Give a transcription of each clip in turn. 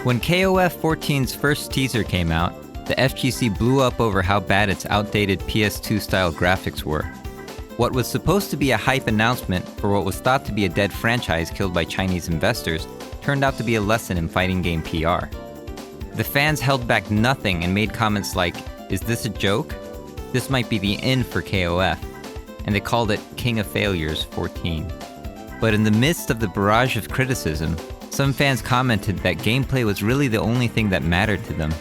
When KOF 14's first teaser came out, the FGC blew up over how bad its outdated PS2-style graphics were. What was supposed to be a hype announcement for what was thought to be a dead franchise killed by Chinese investors turned out to be a lesson in fighting game PR. The fans held back nothing and made comments like, "Is this a joke? This might be the end for KOF," and they called it King of Failures 14. But in the midst of the barrage of criticism, some fans commented that gameplay was really the only thing that mattered to them.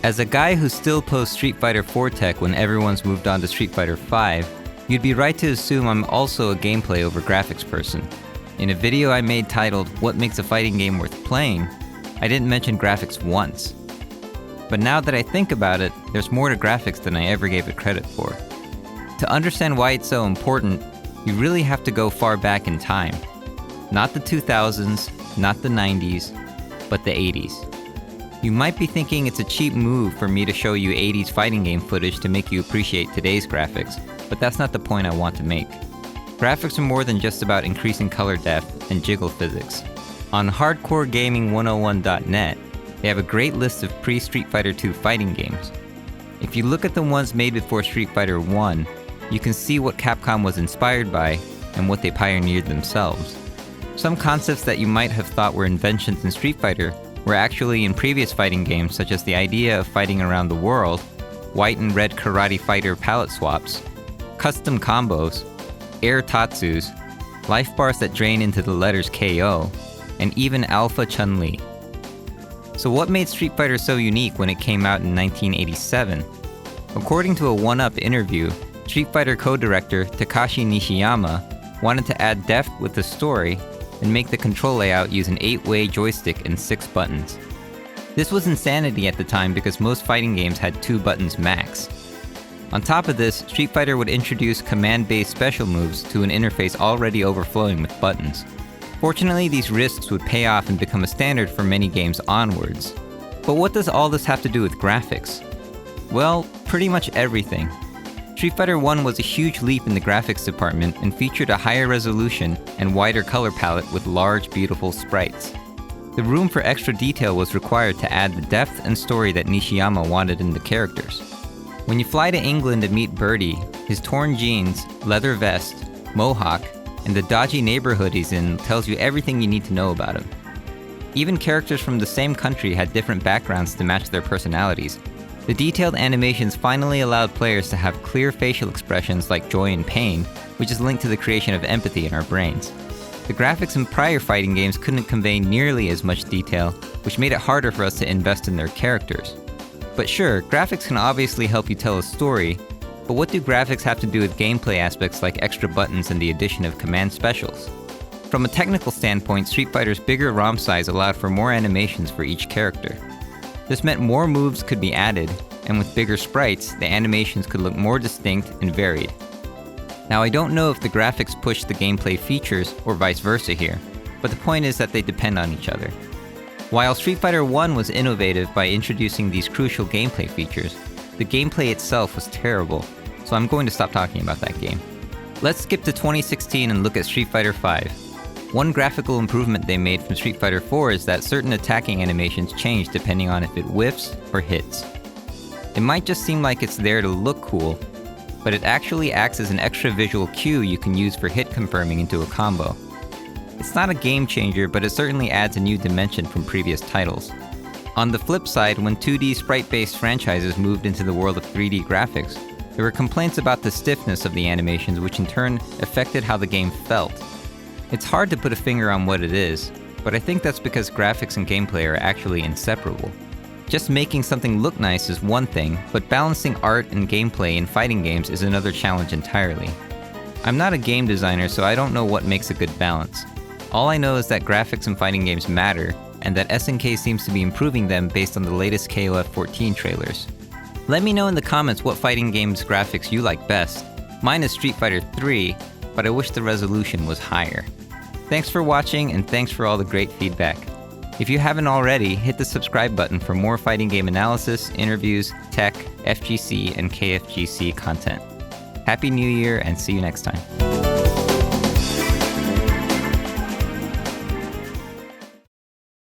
As a guy who still posts Street Fighter 4 tech when everyone's moved on to Street Fighter 5, you'd be right to assume I'm also a gameplay over graphics person. In a video I made titled, "What Makes a Fighting Game Worth Playing?", I didn't mention graphics once. But now that I think about it, there's more to graphics than I ever gave it credit for. To understand why it's so important, you really have to go far back in time. Not the 2000s, not the 90s, but the 80s. You might be thinking it's a cheap move for me to show you 80s fighting game footage to make you appreciate today's graphics, but that's not the point I want to make. Graphics are more than just about increasing color depth and jiggle physics. On hardcoregaming101.net, they have a great list of pre-Street Fighter 2 fighting games. If you look at the ones made before Street Fighter 1, you can see what Capcom was inspired by and what they pioneered themselves. Some concepts that you might have thought were inventions in Street Fighter were actually in previous fighting games, such as the idea of fighting around the world, white and red karate fighter palette swaps, custom combos, air tatsus, life bars that drain into the letters KO, and even Alpha Chun-Li. So what made Street Fighter so unique when it came out in 1987? According to a 1UP interview, Street Fighter co-director Takashi Nishiyama wanted to add depth with the story and make the control layout use an 8-way joystick and 6 buttons. This was insanity at the time because most fighting games had 2 buttons max. On top of this, Street Fighter would introduce command-based special moves to an interface already overflowing with buttons. Fortunately, these risks would pay off and become a standard for many games onwards. But what does all this have to do with graphics? Well, pretty much everything. Street Fighter 1 was a huge leap in the graphics department and featured a higher resolution and wider color palette with large, beautiful sprites. The room for extra detail was required to add the depth and story that Nishiyama wanted in the characters. When you fly to England to meet Birdie, his torn jeans, leather vest, mohawk, and the dodgy neighborhood he's in tells you everything you need to know about him. Even characters from the same country had different backgrounds to match their personalities. The detailed animations finally allowed players to have clear facial expressions like joy and pain, which is linked to the creation of empathy in our brains. The graphics in prior fighting games couldn't convey nearly as much detail, which made it harder for us to invest in their characters. But sure, graphics can obviously help you tell a story, but what do graphics have to do with gameplay aspects like extra buttons and the addition of command specials? From a technical standpoint, Street Fighter's bigger ROM size allowed for more animations for each character. This meant more moves could be added, and with bigger sprites, the animations could look more distinct and varied. Now, I don't know if the graphics push the gameplay features or vice versa here, but the point is that they depend on each other. While Street Fighter 1 was innovative by introducing these crucial gameplay features, the gameplay itself was terrible, so I'm going to stop talking about that game. Let's skip to 2016 and look at Street Fighter 5. One graphical improvement they made from Street Fighter 4 is that certain attacking animations change depending on if it whiffs or hits. It might just seem like it's there to look cool, but it actually acts as an extra visual cue you can use for hit confirming into a combo. It's not a game changer, but it certainly adds a new dimension from previous titles. On the flip side, when 2D sprite-based franchises moved into the world of 3D graphics, there were complaints about the stiffness of the animations, which in turn affected how the game felt. It's hard to put a finger on what it is, but I think that's because graphics and gameplay are actually inseparable. Just making something look nice is one thing, but balancing art and gameplay in fighting games is another challenge entirely. I'm not a game designer, so I don't know what makes a good balance. All I know is that graphics in fighting games matter, and that SNK seems to be improving them based on the latest KOF 14 trailers. Let me know in the comments what fighting games graphics you like best. Mine is Street Fighter 3, but I wish the resolution was higher. Thanks for watching, and thanks for all the great feedback. If you haven't already, hit the subscribe button for more fighting game analysis, interviews, tech, FGC, and KFGC content. Happy New Year, and see you next time.